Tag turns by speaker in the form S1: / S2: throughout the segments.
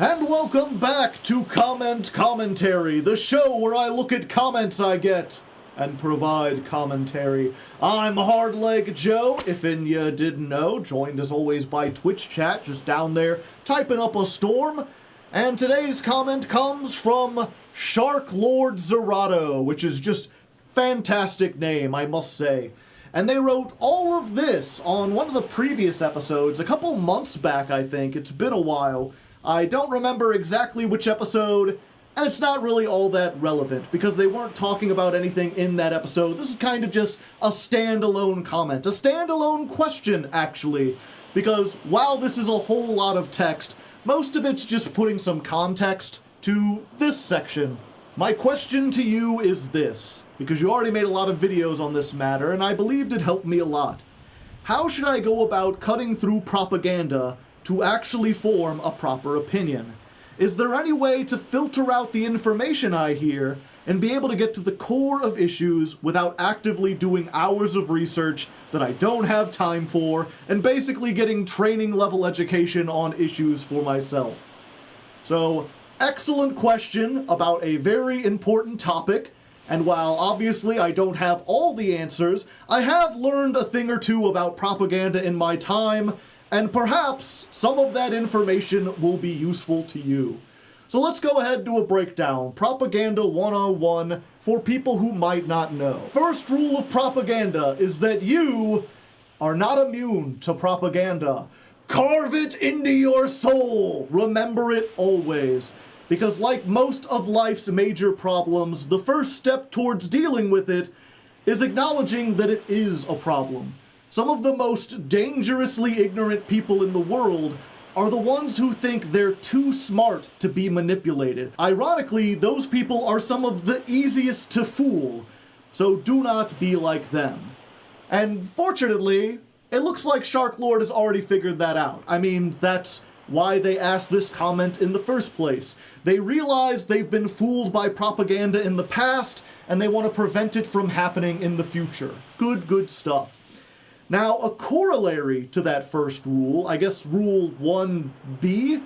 S1: And welcome back to Comment Commentary, the show where I look at comments I get and provide commentary. I'm Hardleg Joe, if you didn't know, joined as always by Twitch chat, just down there typing up a storm. And today's comment comes from Shark Lord Zerato, which is just fantastic name, I must say. And they wrote all of this on one of the previous episodes, a couple months back, I think. It's been a while. I don't remember exactly which episode, and it's not really all that relevant, because they weren't talking about anything in that episode. This is kind of just a standalone comment, a standalone question, actually, because while this is a whole lot of text, most of it's just putting some context to this section. My question to you is this, because you already made a lot of videos on this matter, and I believed it helped me a lot. How should I go about cutting through propaganda to actually form a proper opinion? Is there any way to filter out the information I hear and be able to get to the core of issues without actively doing hours of research that I don't have time for and basically getting training level education on issues for myself? So, excellent question about a very important topic, and while obviously I don't have all the answers, I have learned a thing or two about propaganda in my time, and perhaps some of that information will be useful to you. So let's go ahead and do a breakdown. Propaganda 101 for people who might not know. First rule of propaganda is that you are not immune to propaganda. Carve it into your soul. Remember it always. Because like most of life's major problems, the first step towards dealing with it is acknowledging that it is a problem. Some of the most dangerously ignorant people in the world are the ones who think they're too smart to be manipulated. Ironically, those people are some of the easiest to fool, so do not be like them. And fortunately, it looks like Shark Lord has already figured that out. I mean, that's why they asked this comment in the first place. They realize they've been fooled by propaganda in the past, and they want to prevent it from happening in the future. Good stuff. Now, a corollary to that first rule, I guess rule 1B,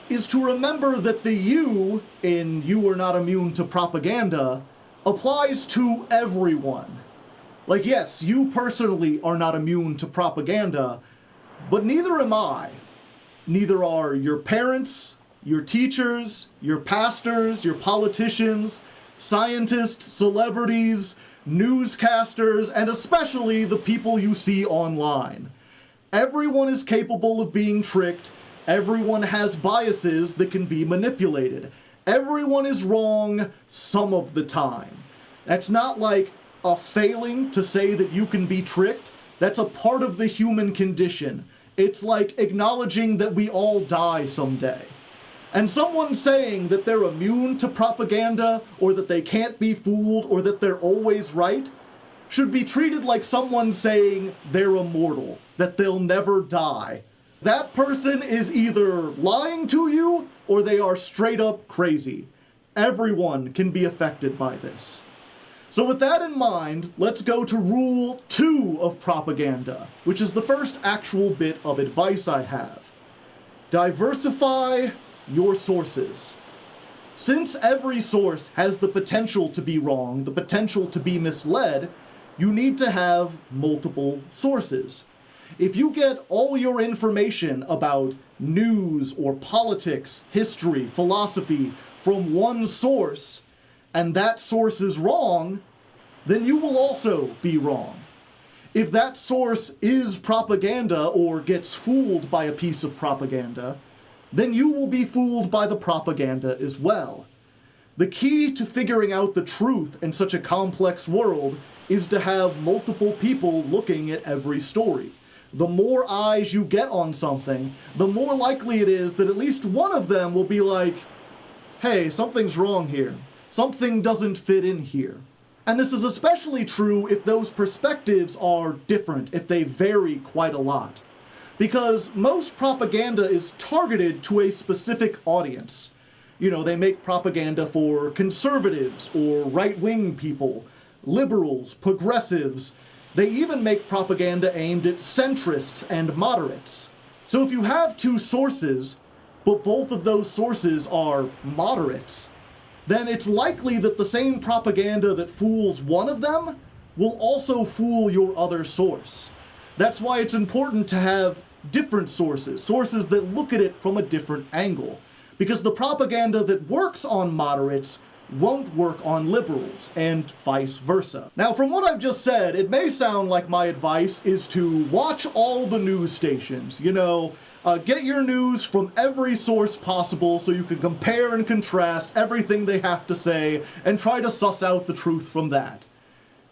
S1: is to remember that the you in you are not immune to propaganda applies to everyone. Like, yes, you personally are not immune to propaganda, but neither am I. Neither are your parents, your teachers, your pastors, your politicians, scientists, celebrities, newscasters, and especially the people you see online. Everyone is capable of being tricked. Everyone has biases that can be manipulated. Everyone is wrong some of the time. That's not like a failing to say that you can be tricked. That's a part of the human condition. It's like acknowledging that we all die someday. And someone saying that they're immune to propaganda, or that they can't be fooled, or that they're always right, should be treated like someone saying they're immortal, that they'll never die. That person is either lying to you, or they are straight up crazy. Everyone can be affected by this. So with that in mind, let's go to rule 2 of propaganda, which is the first actual bit of advice I have. Diversify your sources. Since every source has the potential to be wrong, the potential to be misled, you need to have multiple sources. If you get all your information about news or politics, history, philosophy from one source, and that source is wrong, then you will also be wrong. If that source is propaganda or gets fooled by a piece of propaganda, then you will be fooled by the propaganda as well. The key to figuring out the truth in such a complex world is to have multiple people looking at every story. The more eyes you get on something, the more likely it is that at least one of them will be like, hey, something's wrong here. Something doesn't fit in here. And this is especially true if those perspectives are different, if they vary quite a lot. Because most propaganda is targeted to a specific audience. You know, they make propaganda for conservatives or right-wing people, liberals, progressives. They even make propaganda aimed at centrists and moderates. So if you have two sources, but both of those sources are moderates, then it's likely that the same propaganda that fools one of them will also fool your other source. That's why it's important to have different sources that look at it from a different angle, because the propaganda that works on moderates won't work on liberals, and vice versa. Now, from what I've just said, it may sound like my advice is to watch all the news stations, get your news from every source possible so you can compare and contrast everything they have to say and try to suss out the truth from that.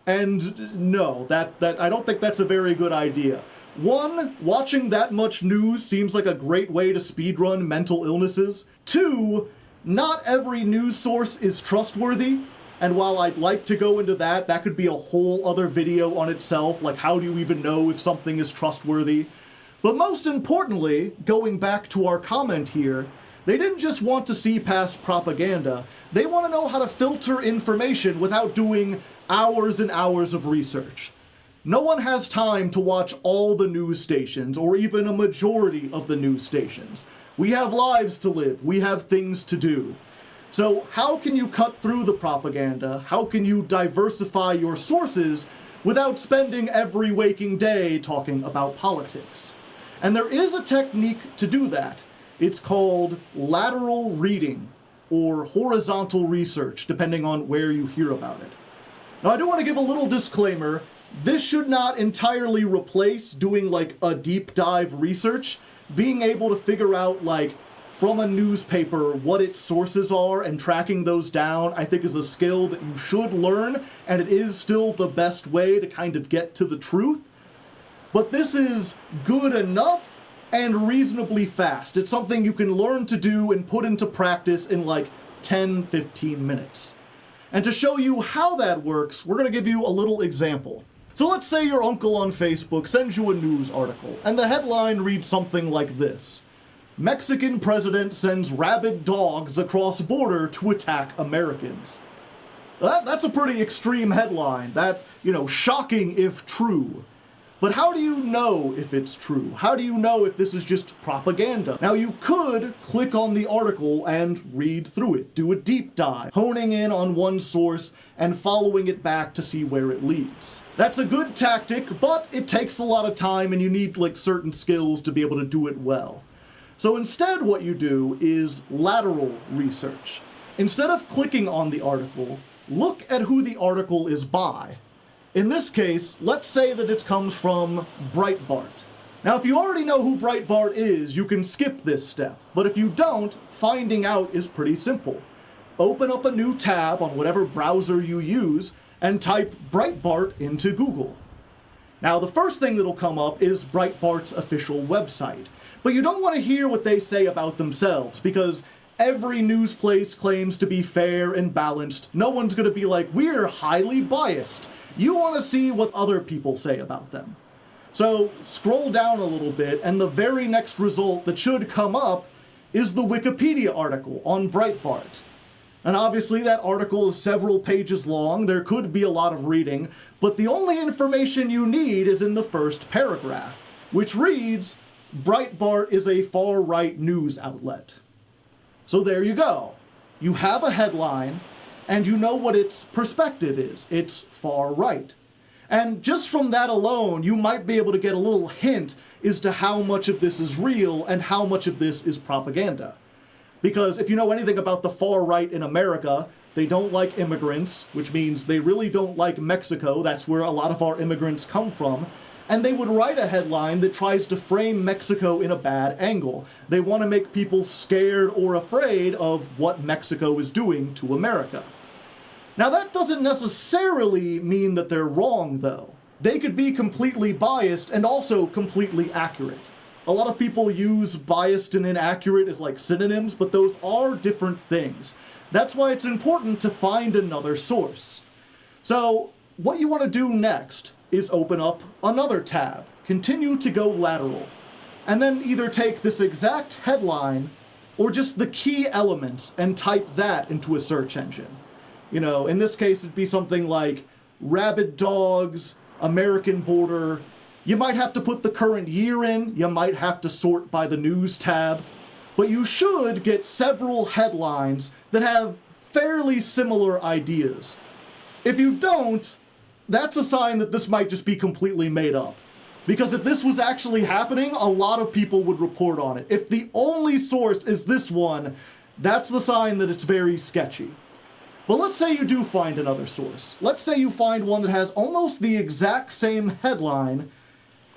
S1: And no, that I don't think that's a very good idea. One, watching that much news seems like a great way to speedrun mental illnesses. Two, not every news source is trustworthy, and while I'd like to go into that could be a whole other video on itself, like how do you even know if something is trustworthy? But most importantly, going back to our comment here, they didn't just want to see past propaganda, they want to know how to filter information without doing hours and hours of research. No one has time to watch all the news stations, or even a majority of the news stations. We have lives to live, we have things to do. So how can you cut through the propaganda? How can you diversify your sources without spending every waking day talking about politics? And there is a technique to do that. It's called lateral reading, or horizontal research, depending on where you hear about it. Now, I do want to give a little disclaimer. This should not entirely replace doing like a deep dive research. Being able to figure out from a newspaper what its sources are and tracking those down, I think is a skill that you should learn, and it is still the best way to kind of get to the truth. But this is good enough and reasonably fast. It's something you can learn to do and put into practice in 10-15 minutes. And to show you how that works, we're going to give you a little example. So let's say your uncle on Facebook sends you a news article, and the headline reads something like this: Mexican president sends rabid dogs across border to attack Americans. That's a pretty extreme headline. Shocking if true. But how do you know if it's true? How do you know if this is just propaganda? Now, you could click on the article and read through it, do a deep dive, honing in on one source and following it back to see where it leads. That's a good tactic, but it takes a lot of time and you need certain skills to be able to do it well. So instead, what you do is lateral research. Instead of clicking on the article, look at who the article is by. In this case, let's say that it comes from Breitbart. Now, if you already know who Breitbart is, you can skip this step. But if you don't, finding out is pretty simple. Open up a new tab on whatever browser you use and type Breitbart into Google. Now, the first thing that'll come up is Breitbart's official website. But you don't want to hear what they say about themselves, because every news place claims to be fair and balanced. No one's going to be like, we're highly biased. You want to see what other people say about them. So scroll down a little bit, and the very next result that should come up is the Wikipedia article on Breitbart. And obviously that article is several pages long. There could be a lot of reading, but the only information you need is in the first paragraph, which reads, Breitbart is a far-right news outlet. So there you go. You have a headline, and you know what its perspective is. It's far right. And just from that alone, you might be able to get a little hint as to how much of this is real and how much of this is propaganda. Because if you know anything about the far right in America, they don't like immigrants, which means they really don't like Mexico. That's where a lot of our immigrants come from. And they would write a headline that tries to frame Mexico in a bad angle. They want to make people scared or afraid of what Mexico is doing to America. Now, that doesn't necessarily mean that they're wrong, though. They could be completely biased and also completely accurate. A lot of people use biased and inaccurate as synonyms, but those are different things. That's why it's important to find another source. So, what you want to do next is open up another tab, continue to go lateral, and then either take this exact headline or just the key elements and type that into a search engine. In this case, it'd be something like rabid dogs, American border. You might have to put the current year in, you might have to sort by the news tab. but you should get several headlines that have fairly similar ideas. If you don't, that's a sign that this might just be completely made up. Because if this was actually happening, a lot of people would report on it. If the only source is this one, that's the sign that it's very sketchy. But let's say you do find another source. Let's say you find one that has almost the exact same headline,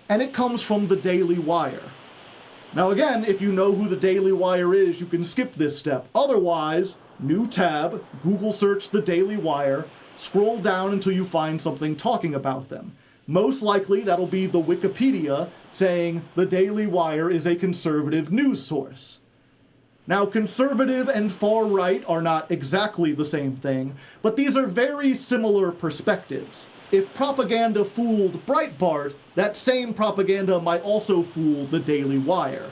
S1: and it comes from the Daily Wire. Now again, if you know who the Daily Wire is, you can skip this step. Otherwise, new tab, Google search the Daily Wire, scroll down until you find something talking about them. Most likely that'll be the Wikipedia saying the Daily Wire is a conservative news source. Now, conservative and far right are not exactly the same thing, but these are very similar perspectives. If propaganda fooled Breitbart, that same propaganda might also fool the Daily Wire.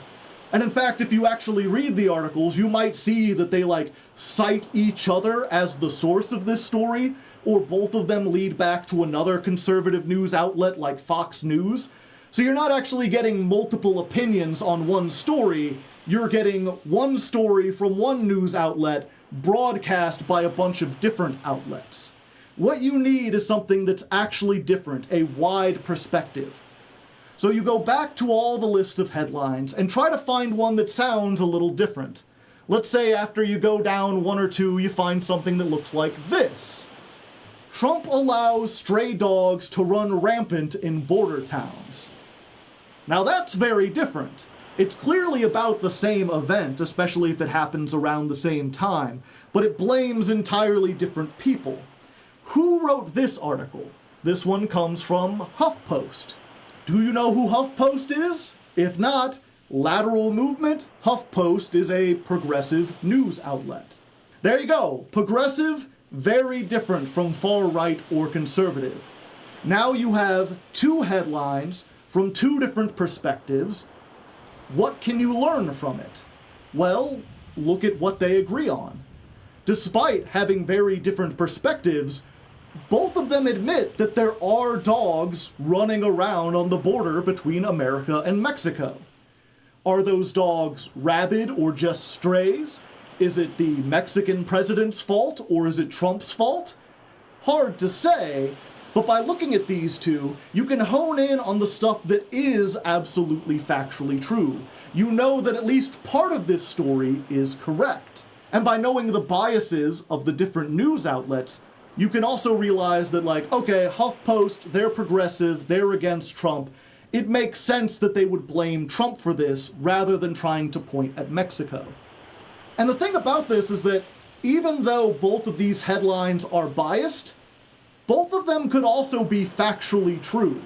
S1: And in fact, if you actually read the articles, you might see that they cite each other as the source of this story, or both of them lead back to another conservative news outlet like Fox News. So you're not actually getting multiple opinions on one story, you're getting one story from one news outlet broadcast by a bunch of different outlets. What you need is something that's actually different, a wide perspective. So you go back to all the list of headlines and try to find one that sounds a little different. Let's say after you go down one or two, you find something that looks like this. Trump allows stray dogs to run rampant in border towns. Now that's very different. It's clearly about the same event, especially if it happens around the same time, but it blames entirely different people. Who wrote this article? This one comes from HuffPost. Do you know who HuffPost is? If not, Lateral movement, HuffPost is a progressive news outlet. There you go. Progressive, very different from far right or conservative. Now you have two headlines from two different perspectives. What can you learn from it? Well, look at what they agree on. Despite having very different perspectives, both of them admit that there are dogs running around on the border between America and Mexico. Are those dogs rabid or just strays? Is it the Mexican president's fault or is it Trump's fault? Hard to say, but by looking at these two, you can hone in on the stuff that is absolutely factually true. You know that at least part of this story is correct. And by knowing the biases of the different news outlets, you can also realize that okay, HuffPost, they're progressive, they're against Trump. It makes sense that they would blame Trump for this rather than trying to point at Mexico. And the thing about this is that even though both of these headlines are biased, both of them could also be factually true.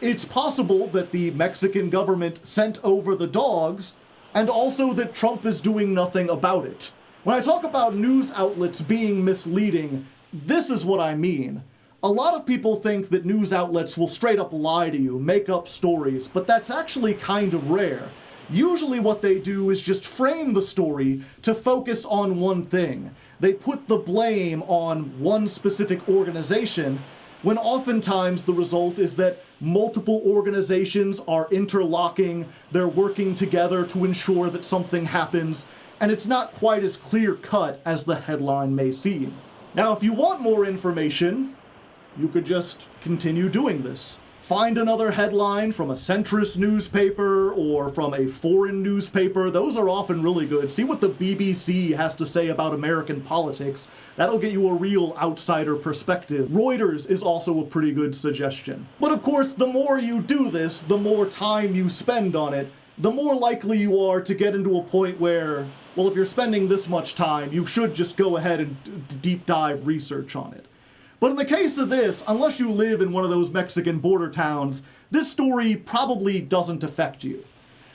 S1: It's possible that the Mexican government sent over the dogs, and also that Trump is doing nothing about it. When I talk about news outlets being misleading, this is what I mean. A lot of people think that news outlets will straight up lie to you, make up stories, but that's actually kind of rare. Usually what they do is just frame the story to focus on one thing. They put the blame on one specific organization, when oftentimes the result is that multiple organizations are interlocking, they're working together to ensure that something happens, and it's not quite as clear-cut as the headline may seem. Now, if you want more information, you could just continue doing this. Find another headline from a centrist newspaper or from a foreign newspaper. Those are often really good. See what the BBC has to say about American politics. That'll get you a real outsider perspective. Reuters is also a pretty good suggestion. But of course, the more you do this, the more time you spend on it, the more likely you are to get into a point where, well, if you're spending this much time, you should just go ahead and deep dive research on it. But in the case of this, unless you live in one of those Mexican border towns, this story probably doesn't affect you.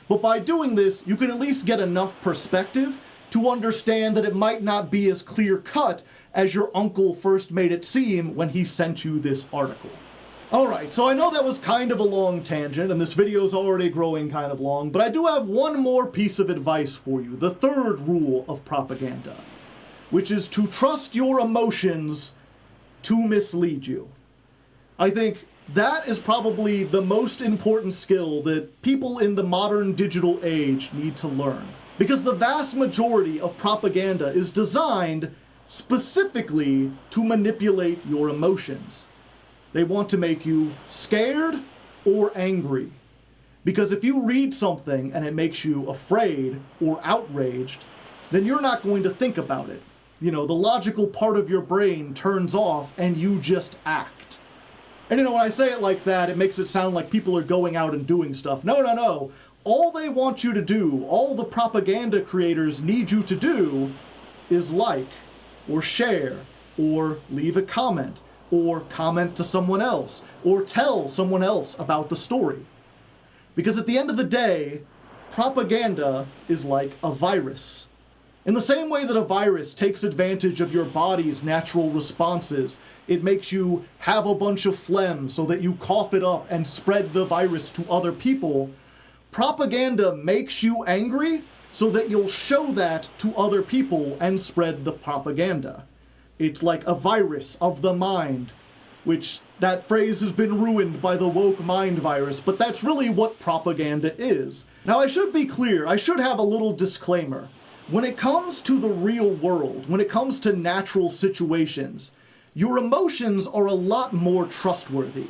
S1: But by doing this, you can at least get enough perspective to understand that it might not be as clear-cut as your uncle first made it seem when he sent you this article. Alright, so I know that was kind of a long tangent, and this video's already growing kind of long, but I do have one more piece of advice for you, the third rule of propaganda, which is to trust your emotions to mislead you. I think That is probably the most important skill that people in the modern digital age need to learn. Because the vast majority of propaganda is designed specifically to manipulate your emotions. They want to make you scared or angry. Because if you read something and it makes you afraid or outraged, then you're not going to think about it. You know, the logical part of your brain turns off and you just act. And you know, when I say it like that, it makes it sound like people are going out and doing stuff. No, no, no. All they want you to do, all the propaganda creators need you to do, is like, or share, or leave a comment, or comment to someone else, or tell someone else about the story. Because at the end of the day, propaganda is like a virus. In the same way that a virus takes advantage of your body's natural responses, it makes you have a bunch of phlegm so that you cough it up and spread the virus to other people, propaganda makes you angry so that you'll show that to other people and spread the propaganda. It's like a virus of the mind, which that phrase has been ruined by the woke mind virus, but that's really what propaganda is. Now, I should be clear, I should have a little disclaimer. When it comes to the real world, when it comes to natural situations, your emotions are a lot more trustworthy.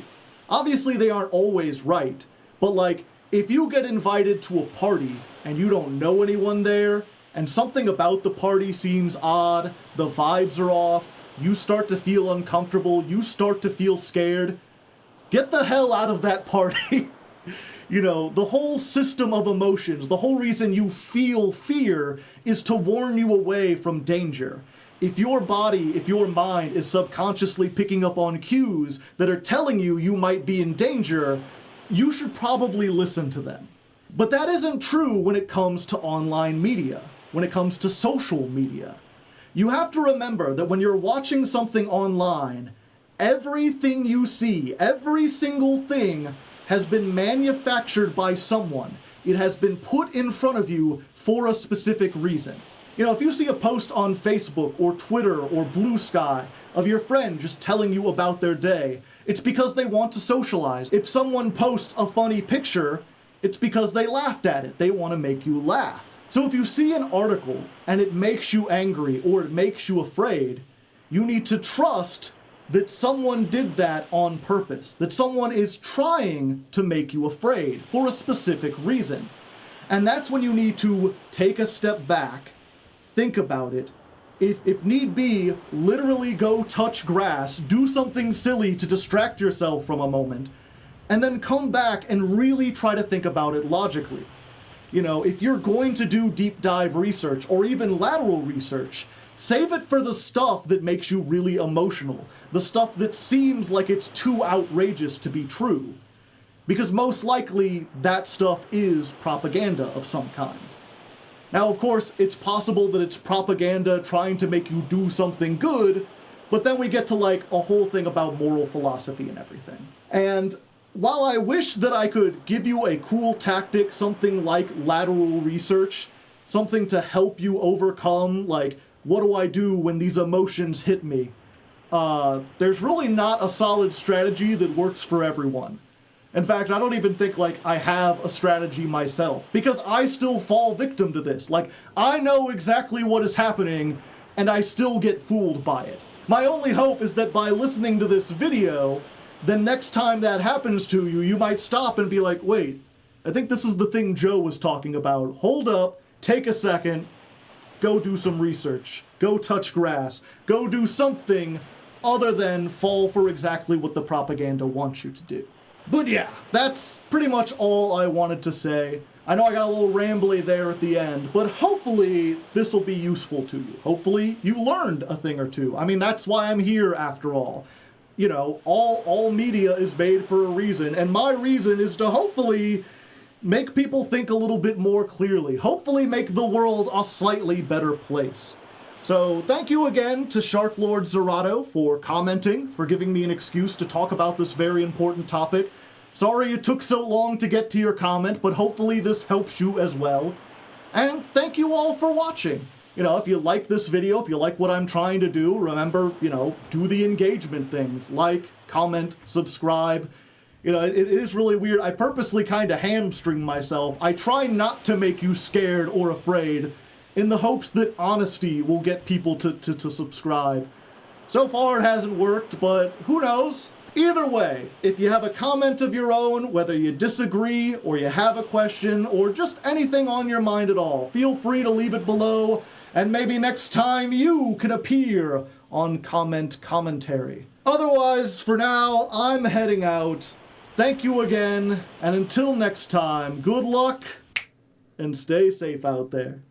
S1: Obviously, they aren't always right, but like, if you get invited to a party and you don't know anyone there, and something about the party seems odd, the vibes are off, you start to feel uncomfortable, you start to feel scared, get the hell out of that party. You know, the whole system of emotions, the whole reason you feel fear is to warn you away from danger. If your body, if your mind is subconsciously picking up on cues that are telling you you might be in danger, you should probably listen to them. But that isn't true when it comes to online media, when it comes to social media. You have to remember that when you're watching something online, everything you see, every single thing has been manufactured by someone. It has been put in front of you for a specific reason. You know, if you see a post on Facebook or Twitter or Blue Sky of your friend just telling you about their day, it's because they want to socialize. If someone posts a funny picture, it's because they laughed at it. They want to make you laugh. So if you see an article and it makes you angry or it makes you afraid, you need to trust that someone did that on purpose, that someone is trying to make you afraid for a specific reason. And that's when you need to take a step back, think about it, if need be, literally go touch grass, do something silly to distract yourself from a moment, and then come back and really try to think about it logically. You know, if you're going to do deep dive research or even lateral research, save it for the stuff that makes you really emotional, the stuff that seems like it's too outrageous to be true. Because most likely, that stuff is propaganda of some kind. Now, of course, it's possible that it's propaganda trying to make you do something good, but then we get to like a whole thing about moral philosophy and everything. And while I wish that I could give you a cool tactic, something like lateral research, something to help you overcome, like, what do I do when these emotions hit me? There's really not a solid strategy that works for everyone. In fact, I don't even think, like, I have a strategy myself, because I still fall victim to this. Like, I know exactly what is happening, and I still get fooled by it. My only hope is that by listening to this video, the next time that happens to you, you might stop and be like, wait, I think this is the thing Joe was talking about. Hold up, take a second, go do some research, go touch grass, go do something other than fall for exactly what the propaganda wants you to do. But yeah, that's pretty much all I wanted to say. I know I got a little rambly there at the end, but hopefully this will be useful to you. Hopefully you learned a thing or two. I mean, that's why I'm here after all. You know, all media is made for a reason, and my reason is to hopefully make people think a little bit more clearly. Hopefully make the world a slightly better place. So thank you again to Shark Lord Zerato for commenting, for giving me an excuse to talk about this very important topic. Sorry it took so long to get to your comment, but hopefully this helps you as well. And thank you all for watching. You know, if you like this video, if you like what I'm trying to do, remember, you know, do the engagement things. Like, comment, subscribe, You know, it is really weird. I purposely kind of hamstring myself. I try not to make you scared or afraid in the hopes that honesty will get people to subscribe. So far it hasn't worked, but who knows? Either way, if you have a comment of your own, whether you disagree or you have a question or just anything on your mind at all, feel free to leave it below, and maybe next time you can appear on Comment Commentary. Otherwise, for now, I'm heading out. Thank you again, and until next time, good luck and stay safe out there.